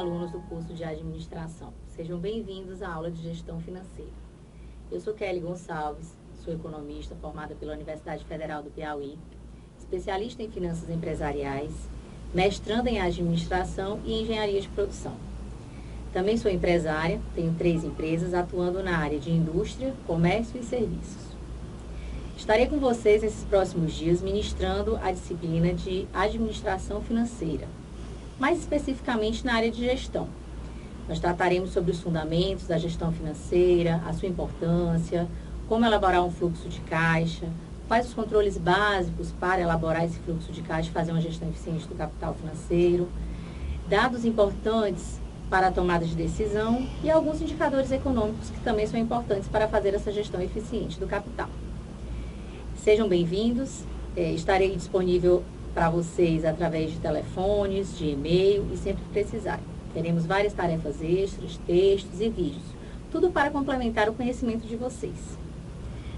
alunos do curso de Administração. Sejam bem-vindos à aula de Gestão Financeira. Eu sou Kelly Gonçalves, sou economista formada pela Universidade Federal do Piauí, especialista em finanças empresariais, mestranda em Administração e Engenharia de Produção. Também sou empresária, tenho 3 empresas atuando na área de indústria, comércio e serviços. Estarei com vocês nesses próximos dias ministrando a disciplina de Administração Financeira, mais especificamente na área de gestão. Nós trataremos sobre os fundamentos da gestão financeira, a sua importância, como elaborar um fluxo de caixa, quais os controles básicos para elaborar esse fluxo de caixa e fazer uma gestão eficiente do capital financeiro, dados importantes para a tomada de decisão e alguns indicadores econômicos que também são importantes para fazer essa gestão eficiente do capital. Sejam bem-vindos, estarei disponível para vocês através de telefones, de e-mail e sempre que precisarem. Teremos várias tarefas extras, textos e vídeos, tudo para complementar o conhecimento de vocês.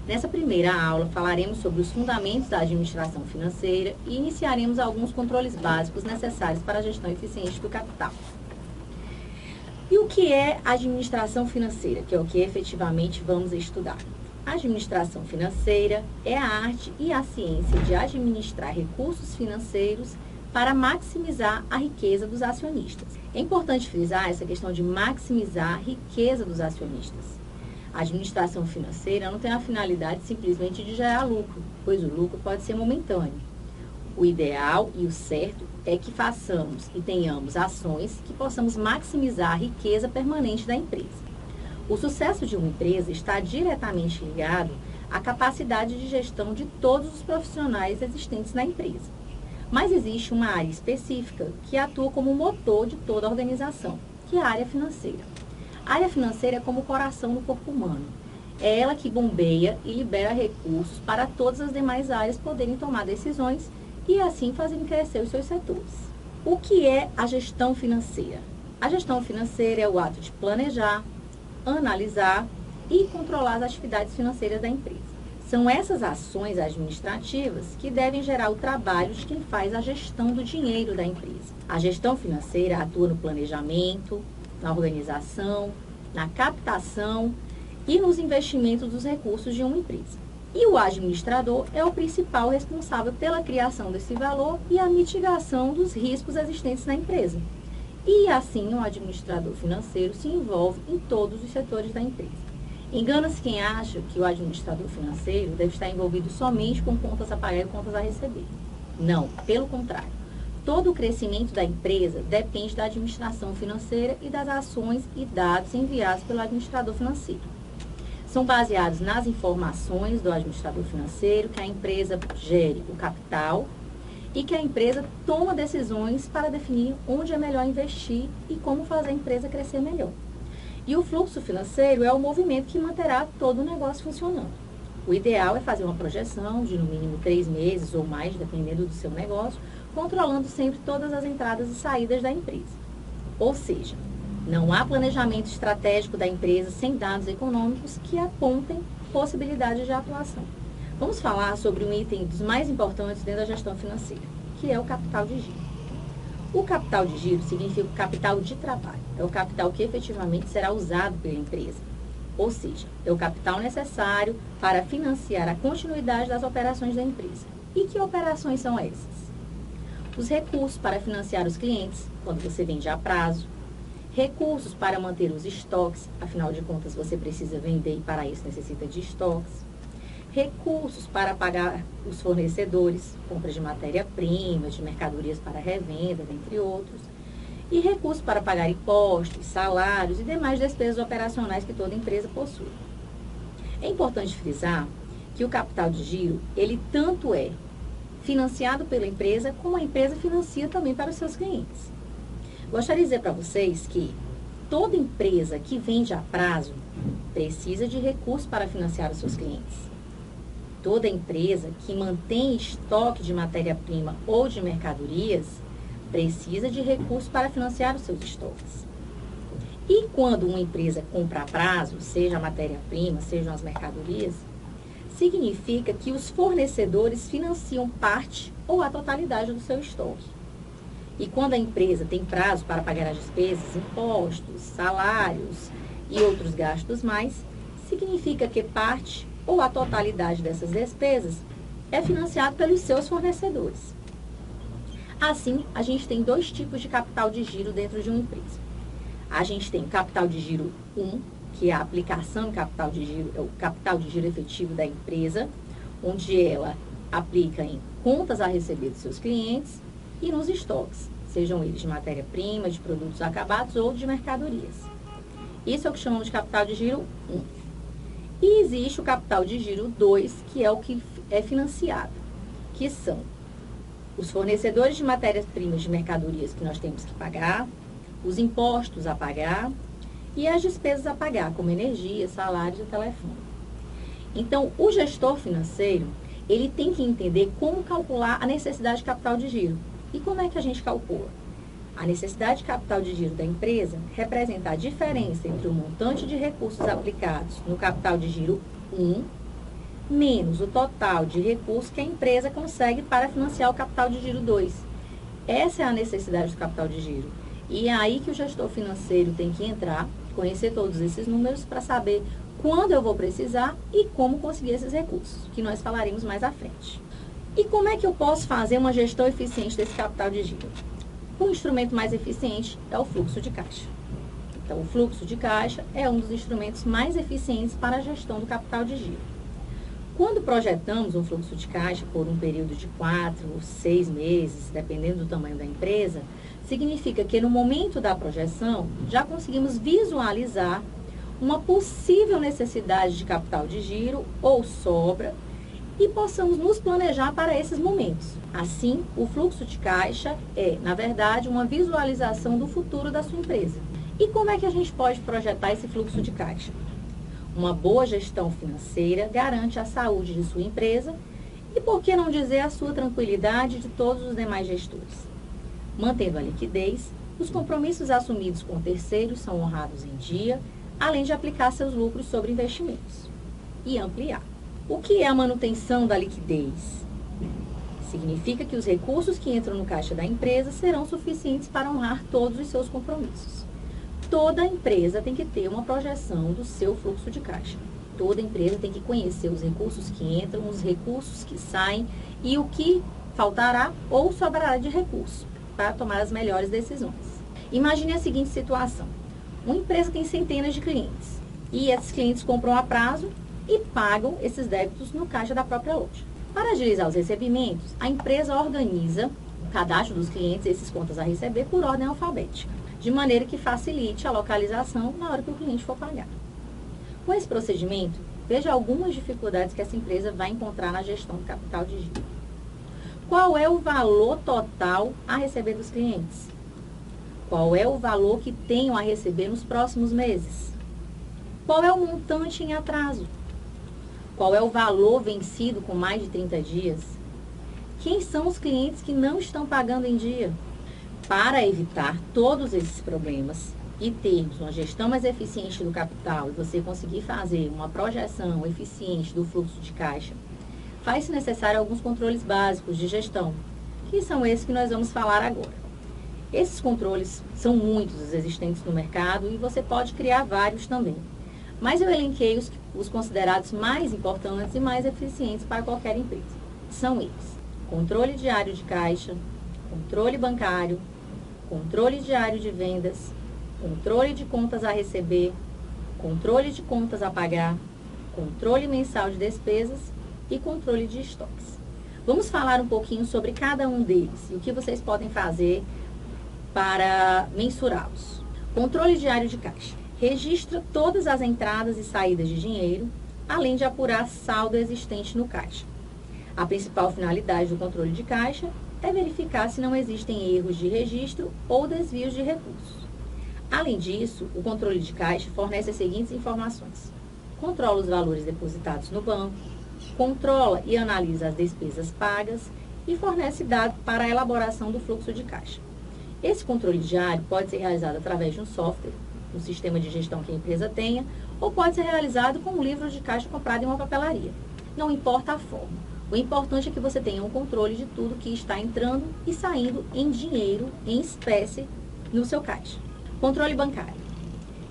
Nessa primeira aula falaremos sobre os fundamentos da administração financeira e iniciaremos alguns controles básicos necessários para a gestão eficiente do capital. E o que é administração financeira, que é o que efetivamente vamos estudar? A administração financeira é a arte e a ciência de administrar recursos financeiros para maximizar a riqueza dos acionistas. É importante frisar essa questão de maximizar a riqueza dos acionistas. A administração financeira não tem a finalidade simplesmente de gerar lucro, pois o lucro pode ser momentâneo. O ideal e o certo é que façamos e tenhamos ações que possamos maximizar a riqueza permanente da empresa. O sucesso de uma empresa está diretamente ligado à capacidade de gestão de todos os profissionais existentes na empresa. Mas existe uma área específica que atua como motor de toda a organização, que é a área financeira. A área financeira é como o coração do corpo humano. É ela que bombeia e libera recursos para todas as demais áreas poderem tomar decisões e assim fazerem crescer os seus setores. O que é a gestão financeira? A gestão financeira é o ato de planejar, analisar e controlar as atividades financeiras da empresa. São essas ações administrativas que devem gerar o trabalho de quem faz a gestão do dinheiro da empresa. A gestão financeira atua no planejamento, na organização, na captação e nos investimentos dos recursos de uma empresa. E o administrador é o principal responsável pela criação desse valor e a mitigação dos riscos existentes na empresa. E assim, o administrador financeiro se envolve em todos os setores da empresa. Engana-se quem acha que o administrador financeiro deve estar envolvido somente com contas a pagar e contas a receber. Não, pelo contrário. Todo o crescimento da empresa depende da administração financeira e das ações e dados enviados pelo administrador financeiro. São baseados nas informações do administrador financeiro que a empresa gere o capital e que a empresa toma decisões para definir onde é melhor investir e como fazer a empresa crescer melhor. E o fluxo financeiro é o movimento que manterá todo o negócio funcionando. O ideal é fazer uma projeção de no mínimo 3 meses ou mais, dependendo do seu negócio, controlando sempre todas as entradas e saídas da empresa. Ou seja, não há planejamento estratégico da empresa sem dados econômicos que apontem possibilidades de atuação. Vamos falar sobre um item dos mais importantes dentro da gestão financeira, que é o capital de giro. O capital de giro significa o capital de trabalho. É o capital que efetivamente será usado pela empresa. Ou seja, é o capital necessário para financiar a continuidade das operações da empresa. E que operações são essas? Os recursos para financiar os clientes, quando você vende a prazo. Recursos para manter os estoques, afinal de contas você precisa vender e para isso necessita de estoques. Recursos para pagar os fornecedores, compras de matéria-prima, de mercadorias para revenda, entre outros. E recursos para pagar impostos, salários e demais despesas operacionais que toda empresa possui. É importante frisar que o capital de giro, ele tanto é financiado pela empresa, como a empresa financia também para os seus clientes. Gostaria de dizer para vocês que toda empresa que vende a prazo precisa de recursos para financiar os seus clientes. Toda empresa que mantém estoque de matéria-prima ou de mercadorias precisa de recursos para financiar os seus estoques. E quando uma empresa compra a prazo, seja a matéria-prima, sejam as mercadorias, significa que os fornecedores financiam parte ou a totalidade do seu estoque. E quando a empresa tem prazo para pagar as despesas, impostos, salários e outros gastos mais, significa que parte ou a totalidade dessas despesas é financiado pelos seus fornecedores. Assim, a gente tem dois tipos de capital de giro dentro de uma empresa. A gente tem o capital de giro 1, que é a aplicação em capital de giro, é o capital de giro efetivo da empresa, onde ela aplica em contas a receber dos seus clientes e nos estoques, sejam eles de matéria-prima, de produtos acabados ou de mercadorias. Isso é o que chamamos de capital de giro 1. E existe o capital de giro 2, que é o que é financiado, que são os fornecedores de matérias-primas de mercadorias que nós temos que pagar, os impostos a pagar e as despesas a pagar, como energia, salários e telefone. Então, o gestor financeiro, ele tem que entender como calcular a necessidade de capital de giro. E como é que a gente calcula? A necessidade de capital de giro da empresa representa a diferença entre o montante de recursos aplicados no capital de giro 1 menos o total de recursos que a empresa consegue para financiar o capital de giro 2. Essa é a necessidade do capital de giro. E é aí que o gestor financeiro tem que entrar, conhecer todos esses números para saber quando eu vou precisar e como conseguir esses recursos, que nós falaremos mais à frente. E como é que eu posso fazer uma gestão eficiente desse capital de giro? O instrumento mais eficiente é o fluxo de caixa. Então, o fluxo de caixa é um dos instrumentos mais eficientes para a gestão do capital de giro. Quando projetamos um fluxo de caixa por um período de 4 ou 6 meses, dependendo do tamanho da empresa, significa que no momento da projeção já conseguimos visualizar uma possível necessidade de capital de giro ou sobra e possamos nos planejar para esses momentos. Assim, o fluxo de caixa é, na verdade, uma visualização do futuro da sua empresa. E como é que a gente pode projetar esse fluxo de caixa? Uma boa gestão financeira garante a saúde de sua empresa e, por que não dizer, a sua tranquilidade de todos os demais gestores. Mantendo a liquidez, os compromissos assumidos com terceiros são honrados em dia, além de aplicar seus lucros sobre investimentos e ampliar. O que é a manutenção da liquidez? Significa que os recursos que entram no caixa da empresa serão suficientes para honrar todos os seus compromissos. Toda empresa tem que ter uma projeção do seu fluxo de caixa. Toda empresa tem que conhecer os recursos que entram, os recursos que saem e o que faltará ou sobrará de recurso para tomar as melhores decisões. Imagine a seguinte situação. Uma empresa tem centenas de clientes e esses clientes compram a prazo e pagam esses débitos no caixa da própria loja. Para agilizar os recebimentos, a empresa organiza o cadastro dos clientes, esses contas a receber, por ordem alfabética, de maneira que facilite a localização na hora que o cliente for pagar. Com esse procedimento, veja algumas dificuldades que essa empresa vai encontrar na gestão do capital de giro. Qual é o valor total a receber dos clientes? Qual é o valor que tenho a receber nos próximos meses? Qual é o montante em atraso? Qual é o valor vencido com mais de 30 dias? Quem são os clientes que não estão pagando em dia? Para evitar todos esses problemas e termos uma gestão mais eficiente do capital e você conseguir fazer uma projeção eficiente do fluxo de caixa, faz-se necessário alguns controles básicos de gestão, que são esses que nós vamos falar agora. Esses controles são muitos os existentes no mercado e você pode criar vários também. Mas eu elenquei os considerados mais importantes e mais eficientes para qualquer empresa. São eles: controle diário de caixa, controle bancário, controle diário de vendas, controle de contas a receber, controle de contas a pagar, controle mensal de despesas e controle de estoques. Vamos falar um pouquinho sobre cada um deles e o que vocês podem fazer para mensurá-los. Controle diário de caixa. Registra todas as entradas e saídas de dinheiro, além de apurar saldo existente no caixa. A principal finalidade do controle de caixa é verificar se não existem erros de registro ou desvios de recursos. Além disso, o controle de caixa fornece as seguintes informações: controla os valores depositados no banco, controla e analisa as despesas pagas e fornece dados para a elaboração do fluxo de caixa. Esse controle diário pode ser realizado através de um software, um sistema de gestão que a empresa tenha, ou pode ser realizado com um livro de caixa comprado em uma papelaria. Não importa a forma. O importante é que você tenha um controle de tudo que está entrando e saindo em dinheiro, em espécie, no seu caixa. Controle bancário.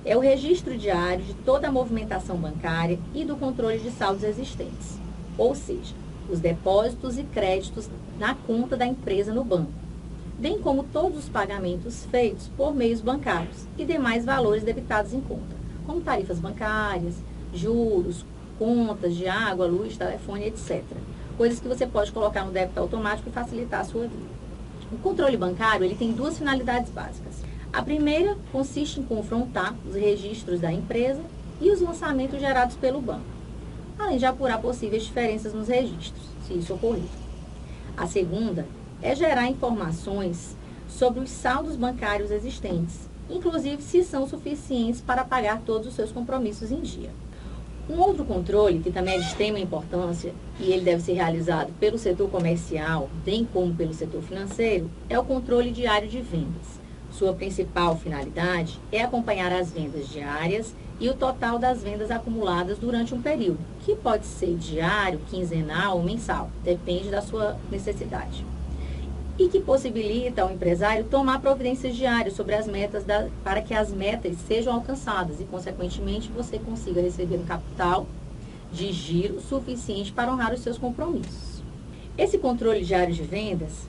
É o registro diário de toda a movimentação bancária e do controle de saldos existentes. Ou seja, os depósitos e créditos na conta da empresa no banco, bem como todos os pagamentos feitos por meios bancários e demais valores debitados em conta, como tarifas bancárias, juros, contas de água, luz, telefone, etc. Coisas que você pode colocar no débito automático e facilitar a sua vida. O controle bancário ele tem duas finalidades básicas. A primeira consiste em confrontar os registros da empresa e os lançamentos gerados pelo banco, além de apurar possíveis diferenças nos registros, se isso ocorrer. A segunda é gerar informações sobre os saldos bancários existentes, inclusive se são suficientes para pagar todos os seus compromissos em dia. Um outro controle, que também é de extrema importância, e ele deve ser realizado pelo setor comercial, bem como pelo setor financeiro, é o controle diário de vendas. Sua principal finalidade é acompanhar as vendas diárias e o total das vendas acumuladas durante um período, que pode ser diário, quinzenal ou mensal, depende da sua necessidade. E que possibilita ao empresário tomar providências diárias sobre as metas para que as metas sejam alcançadas e, consequentemente, você consiga receber um capital de giro suficiente para honrar os seus compromissos. Esse controle diário de vendas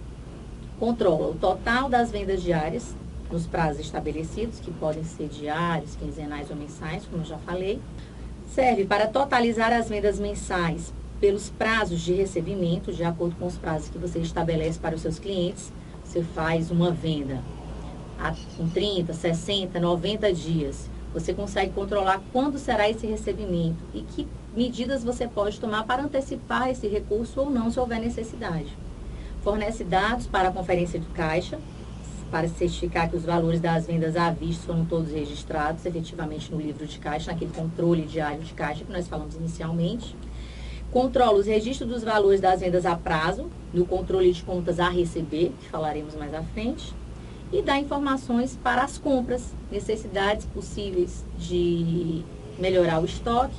controla o total das vendas diárias nos prazos estabelecidos, que podem ser diários, quinzenais ou mensais, como eu já falei. Serve para totalizar as vendas mensais pelos prazos de recebimento, de acordo com os prazos que você estabelece para os seus clientes. Você faz uma venda com 30, 60, 90 dias. Você consegue controlar quando será esse recebimento e que medidas você pode tomar para antecipar esse recurso ou não, se houver necessidade. Fornece dados para a conferência de caixa, para certificar que os valores das vendas à vista foram todos registrados efetivamente no livro de caixa, naquele controle diário de caixa que nós falamos inicialmente. Controla os registros dos valores das vendas a prazo, no controle de contas a receber, que falaremos mais à frente, e dá informações para as compras, necessidades possíveis de melhorar o estoque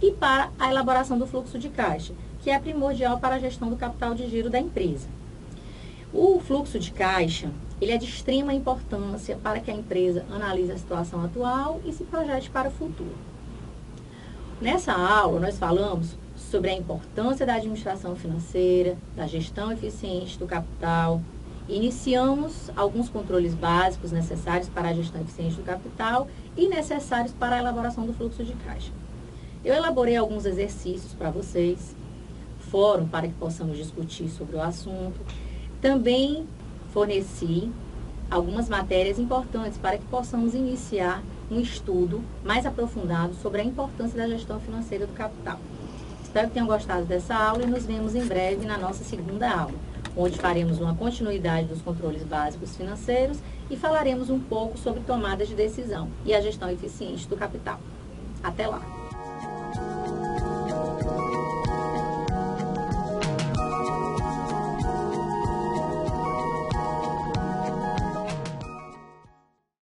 e para a elaboração do fluxo de caixa, que é primordial para a gestão do capital de giro da empresa. O fluxo de caixa, ele é de extrema importância para que a empresa analise a situação atual e se projete para o futuro. Nessa aula, nós falamos sobre a importância da administração financeira, da gestão eficiente do capital. Iniciamos alguns controles básicos necessários para a gestão eficiente do capital e necessários para a elaboração do fluxo de caixa. Eu elaborei alguns exercícios para vocês, fórum para que possamos discutir sobre o assunto. Também forneci algumas matérias importantes para que possamos iniciar um estudo mais aprofundado sobre a importância da gestão financeira do capital. Espero que tenham gostado dessa aula e nos vemos em breve na nossa segunda aula, onde faremos uma continuidade dos controles básicos financeiros e falaremos um pouco sobre tomadas de decisão e a gestão eficiente do capital. Até lá!